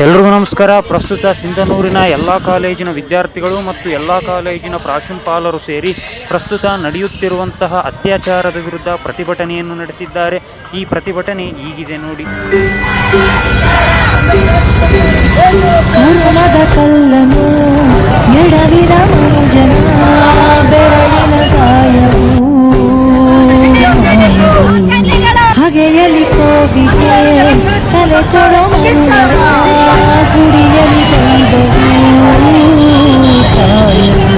ಎಲ್ರಿಗೂ ನಮಸ್ಕಾರ. ಪ್ರಸ್ತುತ ಸಿಂಧನೂರಿನ ಎಲ್ಲ ಕಾಲೇಜಿನ ವಿದ್ಯಾರ್ಥಿಗಳು ಮತ್ತು ಎಲ್ಲ ಕಾಲೇಜಿನ ಪ್ರಾಂಶುಪಾಲರು ಸೇರಿ ಪ್ರಸ್ತುತ ನಡೆಯುತ್ತಿರುವಂತಹ ಅತ್ಯಾಚಾರದ ವಿರುದ್ಧ ಪ್ರತಿಭಟನೆಯನ್ನು ನಡೆಸಿದ್ದಾರೆ. ಈ ಪ್ರತಿಭಟನೆ ಹೀಗಿದೆ ನೋಡಿ. ಕರ್ಮದ ಕಲ್ಲನು ಎಡವಿದ ಮನುಜನ ಬೆರಳಿನ ಗಾಯವು ಹಗೆಯಲಿ ಕೋವಿಗೆ ತಲೆ ಕೊಡೋ ಮನುಜರ ಗುಡಿಯಲಿ ದೈವವು ಕಾಯದು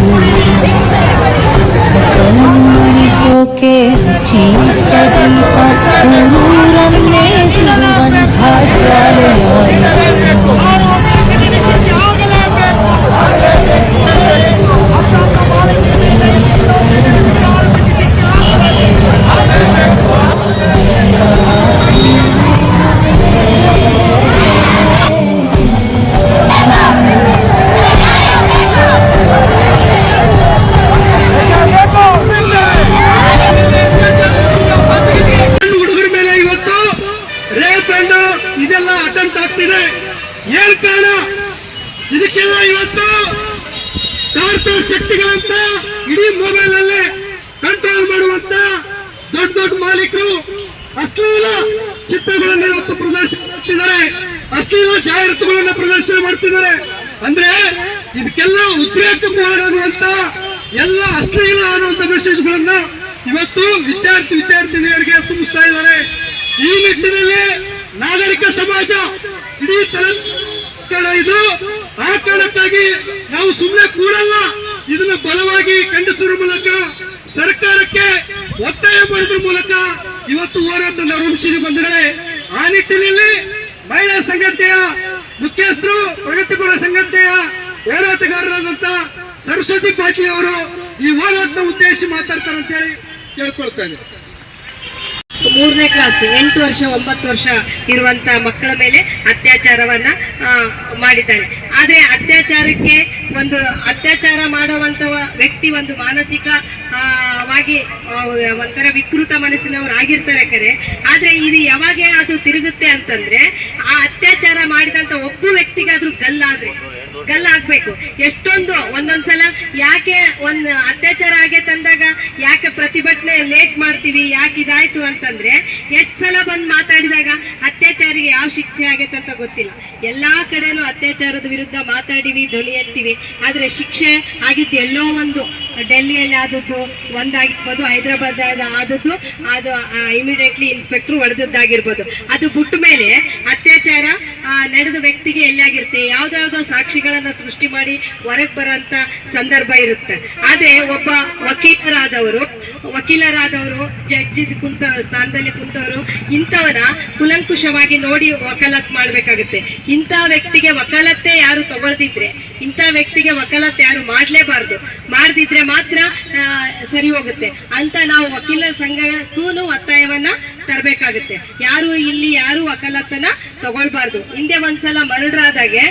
ಕತ್ತಲನ್ನು ಮಣಿಸೋಕೆ ಹಚ್ಚಿಟ್ಟ ದೀಪ ಊರನ್ನೇ ಸುಡುವಂಥ ಜ್ವಾಲೆಯಾಯಿತು. ಇದೆಲ್ಲ ಅಟೆಂಪ್ಟ್ ಆಗ್ತಿದೆ. ಏನ್ ಕಾರಣ? ಇದಕ್ಕೆಲ್ಲ ಇವತ್ತು ಕಾರ್ಪೊರೇಟ್ ಶಕ್ತಿಗಳಂತ ಇಡೀ ಮೊಬೈಲ್ ಅಲ್ಲೇ ಕಂಟ್ರೋಲ್ ಮಾಡುವಂತ ದೊಡ್ಡ ದೊಡ್ಡ ಮಾಲೀಕರು ಅಶ್ಲೀಲ ಚಿತ್ರಗಳನ್ನು ಇವತ್ತು ಪ್ರದರ್ಶನ ಮಾಡ್ತಿದ್ದಾರೆ, ಅಶ್ಲೀಲ ಜಾಹೀರಾತುಗಳನ್ನು ಪ್ರದರ್ಶನ ಮಾಡ್ತಿದ್ದಾರೆ. ಅಂದ್ರೆ ಇದಕ್ಕೆಲ್ಲ ಉದ್ರೇಕಕ್ಕೂ ಒಳಗಾಗುವಂತ ಎಲ್ಲ ಅಶ್ಲೀಲ ಆದಂತ ಮೆಸೇಜ್ಗಳನ್ನ ಇವತ್ತು ವಿದ್ಯಾರ್ಥಿನಿಯರಿಗೆ ತುಂಬಿಸ್ತಾ ಇದ್ದಾರೆ. ಈ ನಿಟ್ಟಿನಲ್ಲಿ ನಾಗರಿಕ ಸಮಾಜ ಇಡೀ ತೆಲಂಗಾಣ ಇದು. ಆ ಕಾರಣಕ್ಕಾಗಿ ನಾವು ಸುಮ್ಮನೆ ಕೂಡಲ್ಲ, ಇದನ್ನ ಬಲವಾಗಿ ಖಂಡಿಸುವ ಮೂಲಕ ಸರ್ಕಾರಕ್ಕೆ ಒತ್ತಾಯ ಮಾಡುವ ಮೂಲಕ ಇವತ್ತು ಹೋರಾಟ ರೂಪಿಸಿದ ಬಂಧುಗಳೇ. ಆ ನಿಟ್ಟಿನಲ್ಲಿ ಮಹಿಳಾ ಸಂಘಟನೆಯ ಮುಖ್ಯಸ್ಥರು, ಪ್ರಗತಿಪರ ಸಂಘಟನೆಯ ಹೋರಾಟಗಾರರಾದಂತ ಸರಸ್ವತಿ ಪಾಟೀಲ್ ಅವರು ಈ ಹೋರಾಟದ ಉದ್ದೇಶಿಸಿ ಮಾತಾಡ್ತಾರೆ ಅಂತ ಹೇಳಿ ಕೇಳ್ಕೊಳ್ತಾ ಇದ್ದಾರೆ. 3ನೇ ಕ್ಲಾಸ್ 8 ವರ್ಷ 9 ವರ್ಷ ಇರುವಂತ ಮಕ್ಕಳ ಮೇಲೆ ಅತ್ಯಾಚಾರವನ್ನ ಮಾಡಿದ್ದಾರೆ. ಆದ್ರೆ ಅತ್ಯಾಚಾರ ಮಾಡುವಂತ ವ್ಯಕ್ತಿ ಒಂದು ಮಾನಸಿಕವಾಗಿ ಒಂಥರ ವಿಕೃತ ಮನಸ್ಸಿನವರು ಆಗಿರ್ತಾರೆ ಕರೆ. ಆದ್ರೆ ಇದು ಯಾವಾಗ ಅದು ತಿರುಗುತ್ತೆ ಅಂತಂದ್ರೆ ಆ ಅತ್ಯಾಚಾರ ಮಾಡಿದಂತ ಒಬ್ಬ ವ್ಯಕ್ತಿಗಾದ್ರೂ ಗಲ್ಲಾಗ್ಬೇಕು. ಎಷ್ಟೊಂದು ಒಂದೊಂದ್ಸಲ ಯಾಕೆ ಒಂದು ಅತ್ಯಾಚಾರ ಆಗೈತೆ ಅಂದಾಗ ಯಾಕೆ ಪ್ರತಿಭಟನೆ ಲೇಟ್ ಮಾಡ್ತೀವಿ, ಯಾಕೆ ಇದಾಯ್ತು ಅಂತಂದ್ರೆ ಎಷ್ಟ್ ಸಲ ಬಂದ್ ಮಾತಾಡಿದಾಗ ಅತ್ಯಾಚಾರಿಗೆ ಯಾವ ಶಿಕ್ಷೆ ಆಗೈತೆ ಅಂತ ಗೊತ್ತಿಲ್ಲ. ಎಲ್ಲಾ ಕಡೆನೂ ಅತ್ಯಾಚಾರದ ವಿರುದ್ಧ ಮಾತಾಡಿವಿ, ಧ್ವನಿ ಎತ್ತೀವಿ. ಆದ್ರೆ ಶಿಕ್ಷೆ ಆಗಿದ್ದು ಎಲ್ಲೋ ಒಂದು ಡೆಲ್ಲಿಯಲ್ಲಿ ಆದದ್ದು ಒಂದಾಗಿರ್ಬೋದು, ಹೈದರಾಬಾದ್ ಆದದ್ದು ಅದು ಇಮಿಡಿಯೇಟ್ಲಿ ಇನ್ಸ್ಪೆಕ್ಟರ್ ಹೊಡೆದದ್ದಾಗಿರ್ಬೋದು. ಅದು ಬಿಟ್ಟ ಮೇಲೆ ಅತ್ಯಾಚಾರ ನಡೆದ ವ್ಯಕ್ತಿಗೆ ಎಲ್ಲಿಯಾಗಿರುತ್ತೆ, ಯಾವ್ದಾವ್ದೋ ಸಾಕ್ಷಿಗಳನ್ನ ಸೃಷ್ಟಿ ಮಾಡಿ ಹೊರಗೆ ಬರೋಂತ ಸಂದರ್ಭ ಇರುತ್ತೆ. ಆದ್ರೆ ಒಬ್ಬ ವಕೀಲರಾದವರು ಜಡ್ಜ್ ಕುಂತ ಸ್ಥಾನದಲ್ಲಿ ಕುಂತವರು ಇಂಥವರ ಕುಲಂಕುಷವಾಗಿ ನೋಡಿ ವಕಾಲತ್ ಮಾಡ್ಬೇಕಾಗುತ್ತೆ. ಇಂಥ ವ್ಯಕ್ತಿಗೆ ವಕಾಲತ್ತೆ ಯಾರು ತಗೊಳ್ದಿದ್ರೆ, ಇಂಥ ವ್ಯಕ್ತಿಗೆ ವಕಾಲತ್ ಯಾರು ಮಾಡ್ಲೇಬಾರ್ದು. ಮಾಡ್ದಿದ್ರೆ ಮಾತ್ರ ಸರಿ ಹೋಗುತ್ತೆ ಅಂತ ನಾವು ವಕೀಲರ ಸಂಘಕ್ಕೂ ಒತ್ತಾಯವನ್ನ ತರಬೇಕಾಗುತ್ತೆ. ಯಾರು ವಕಾಲತ್ತನ್ನ ತಗೊಳ್ಬಾರ್ದು. ಹಿಂದೆ ಒಂದ್ಸಲ ಮರ್ಡರ್ ಆದಾಗೆ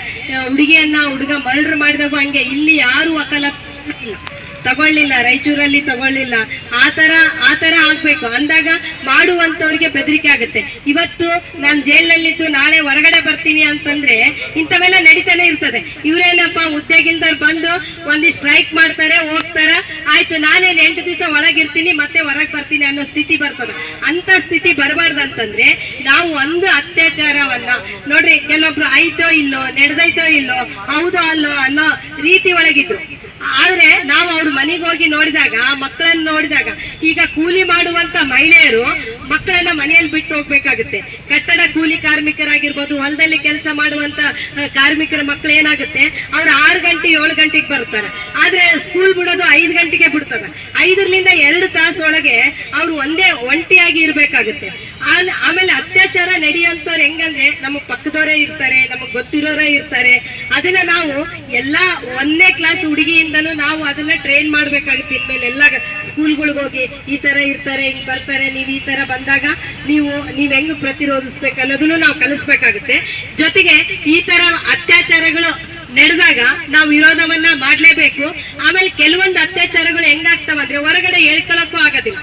ಹುಡುಗ ಮರ್ಡರ್ ಮಾಡಿದಾಗ ಹಂಗೆ ಇಲ್ಲಿ ಯಾರು ವಕಾಲತ್ ತಗೊಳ್ಳಿಲ್ಲ, ರಾಯಚೂರಲ್ಲಿ ತಗೊಳ್ಳಿಲ್ಲ. ಆತರ ಆಗ್ಬೇಕು ಅಂದಾಗ ಮಾಡುವಂತವ್ರಿಗೆ ಬೆದರಿಕೆ ಆಗುತ್ತೆ. ಇವತ್ತು ನಾನು ಜೈಲಿನಲ್ಲಿದ್ದು ನಾಳೆ ಹೊರಗಡೆ ಬರ್ತೀನಿ ಅಂತಂದ್ರೆ ಇಂಥವೆಲ್ಲ ನಡೀತಾನೆ ಇರ್ತದೆ. ಇವ್ರೇನಪ್ಪ ಉದ್ಯೋಗಿಲ್ದವ್ರು ಬಂದು ಒಂದಿ ಸ್ಟ್ರೈಕ್ ಮಾಡ್ತಾರೆ, ಹೋಗ್ತಾರ, ಆಯ್ತು ನಾನೇನ್ 8 ದಿವಸ ಒಳಗಿರ್ತೀನಿ ಮತ್ತೆ ಹೊರಗೆ ಬರ್ತೀನಿ ಅನ್ನೋ ಸ್ಥಿತಿ ಬರ್ತದೆ. ಅಂತ ಸ್ಥಿತಿ ಬರಬಾರ್ದಂತಂದ್ರೆ ನಾವು ಒಂದು ಅತ್ಯಾಚಾರವನ್ನ ನೋಡ್ರಿ, ಕೆಲವೊಬ್ರು ಆಯ್ತೋ ಇಲ್ಲೋ, ನಡೆದೈತೋ ಇಲ್ಲೋ, ಹೌದೋ ಅಲ್ಲೋ ಅನ್ನೋ ರೀತಿ ಒಳಗಿದ್ರು. ಆದ್ರೆ ನಾವು ಅವ್ರ ಮನೆಗೆ ಹೋಗಿ ನೋಡಿದಾಗ, ಮಕ್ಕಳನ್ನ ನೋಡಿದಾಗ, ಈಗ ಕೂಲಿ ಮಾಡುವಂತ ಮಹಿಳೆಯರು ಮಕ್ಕಳನ್ನ ಮನೆಯಲ್ಲಿ ಬಿಟ್ಟು ಹೋಗ್ಬೇಕಾಗುತ್ತೆ. ಕಟ್ಟಡ ಕೂಲಿ ಕಾರ್ಮಿಕರಾಗಿರ್ಬೋದು, ಹೊಲದಲ್ಲಿ ಕೆಲಸ ಮಾಡುವಂತ ಕಾರ್ಮಿಕರ ಮಕ್ಕಳು ಏನಾಗುತ್ತೆ, ಅವ್ರು 6 ಗಂಟೆ 7 ಗಂಟೆಗೆ ಬರ್ತಾರೆ. ಆದ್ರೆ ಸ್ಕೂಲ್ ಬಿಡೋದು 5 ಗಂಟೆಗೆ ಬಿಡ್ತದ. 5ರಿಂದ 2 ತಾಸು ಒಳಗೆ ಅವ್ರು ಒಂಟಿಯಾಗಿ ಇರ್ಬೇಕಾಗುತ್ತೆ. ಆಮೇಲೆ ಅತ್ಯಾಚಾರ ನಡೆಯುವಂತವ್ರು ಹೆಂಗಂದ್ರೆ ನಮಗ್ ಪಕ್ಕದವರೇ ಇರ್ತಾರೆ, ನಮಗ್ ಗೊತ್ತಿರೋರೇ ಇರ್ತಾರೆ. ಅದನ್ನ ನಾವು ಎಲ್ಲಾ 1ನೇ ಕ್ಲಾಸ್ ಹುಡುಗಿಯಿಂದನೂ ನಾವು ಅದನ್ನ ಟ್ರೈನ್ ಮಾಡ್ಬೇಕಾಗುತ್ತೆ. ಇನ್ಮೇಲೆ ಎಲ್ಲ ಸ್ಕೂಲ್ಗಳಿಗೆ ಹೋಗಿ ಈ ತರ ಇರ್ತಾರೆ, ಹಿಂಗ್ ಬರ್ತಾರೆ, ನೀವ್ ಈ ತರ ಬಂದಾಗ ನೀವ್ ಹೆಂಗ್ ಪ್ರತಿರೋಧಿಸ್ಬೇಕು ಅನ್ನೋದನ್ನು ನಾವು ಕಲಿಸ್ಬೇಕಾಗುತ್ತೆ. ಜೊತೆಗೆ ಈ ತರ ಅತ್ಯಾಚಾರಗಳು ನಡೆದಾಗ ನಾವು ವಿರೋಧವನ್ನ ಮಾಡ್ಲೇಬೇಕು. ಆಮೇಲೆ ಕೆಲವೊಂದು ಅತ್ಯಾಚಾರಗಳು ಹೆಂಗಾಗ್ತಾವಂದ್ರೆ ಹೊರಗಡೆ ಹೇಳ್ಕೊಳಕ್ಕೂ ಆಗೋದಿಲ್ಲ,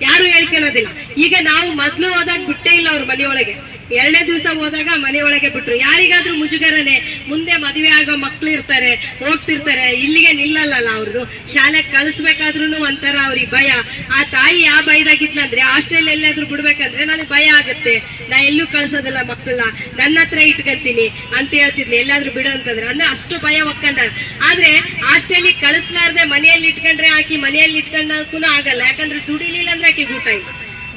ಯಾರು ಹೇಳ್ಕೊಳ್ಳೋದಿಲ್ಲ. ಈಗ ನಾವು ಮೊದ್ಲು ಹೋದಾಗ ಬಿಟ್ಟೇ ಇಲ್ಲ ಅವ್ರ ಮನೆಯೊಳಗೆ. 2ನೇ ದಿವಸ ಹೋದಾಗ ಮನೆಯೊಳಗೆ ಬಿಟ್ರು. ಯಾರಿಗಾದ್ರೂ ಮುಜುಗರನೆ, ಮುಂದೆ ಮದುವೆ ಆಗೋ ಮಕ್ಳು ಇರ್ತಾರೆ, ಹೋಗ್ತಿರ್ತಾರೆ, ಇಲ್ಲಿಗೆ ನಿಲ್ಲಲ್ಲ ಅವ್ರದ್ದು. ಶಾಲೆಗೆ ಕಳಿಸ್ಬೇಕಾದ್ರೂ ಒಂಥರ ಅವ್ರಿಗೆ ಭಯ. ಆ ತಾಯಿ ಯಾವ ಭಯದಾಗಿದ್ಲಂದ್ರೆ ಹಾಸ್ಟೆಲ್ ಎಲ್ಲಾದ್ರೂ ಬಿಡ್ಬೇಕಂದ್ರೆ ನನಗೆ ಭಯ ಆಗುತ್ತೆ, ನಾ ಎಲ್ಲೂ ಕಳ್ಸೋದಿಲ್ಲ ಮಕ್ಕಳನ್ನ, ನನ್ನ ಹತ್ರ ಇಟ್ಕೊಂತೀನಿ ಅಂತ ಹೇಳ್ತಿದ್ಲು. ಎಲ್ಲಾದ್ರೂ ಬಿಡು ಅಂತಂದ್ರೆ ಅಂದ್ರೆ ಅಷ್ಟು ಭಯ ಒಕ್ಕೊಂಡಾರ. ಆದ್ರೆ ಹಾಸ್ಟೆಲಿಗೆ ಕಳಿಸ್ಲಾರ್ದೆ ಮನೆಯಲ್ಲಿ ಇಟ್ಕೊಂಡ್ರೆ ಆಕಿ ಮನೆಯಲ್ಲಿ ಇಟ್ಕೊಂಡಕ್ಕೂ ಆಗಲ್ಲ. ಯಾಕಂದ್ರೆ ದುಡಿಲಿಲ್ಲ ಅಂದ್ರೆ ಆಕಿ ಊಟ ಇಲ್ಲ,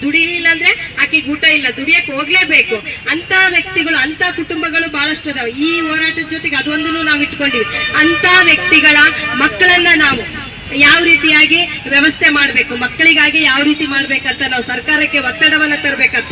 ದುಡಿಲಿಲ್ಲ ಅಂದ್ರೆ ಆಕೆ ಊಟ ಇಲ್ಲ, ದುಡಿಯಕ್ಕೆ ಹೋಗ್ಲೇಬೇಕು. ಅಂತ ವ್ಯಕ್ತಿಗಳು, ಅಂತ ಕುಟುಂಬಗಳು ಬಹಳಷ್ಟು ಅದಾವ. ಈ ಹೋರಾಟದ ಜೊತೆಗೆ ಅದೊಂದನ್ನು ನಾವು ಇಟ್ಕೊಂಡಿವಿ. ಅಂತ ವ್ಯಕ್ತಿಗಳ ಮಕ್ಕಳನ್ನ ನಾವು ಯಾವ ರೀತಿಯಾಗಿ ವ್ಯವಸ್ಥೆ ಮಾಡ್ಬೇಕು, ಮಕ್ಕಳಿಗಾಗಿ ಯಾವ ರೀತಿ ಮಾಡ್ಬೇಕಂತ ನಾವು ಸರ್ಕಾರಕ್ಕೆ ಒತ್ತಡವನ್ನ ತರಬೇಕಂತೆ.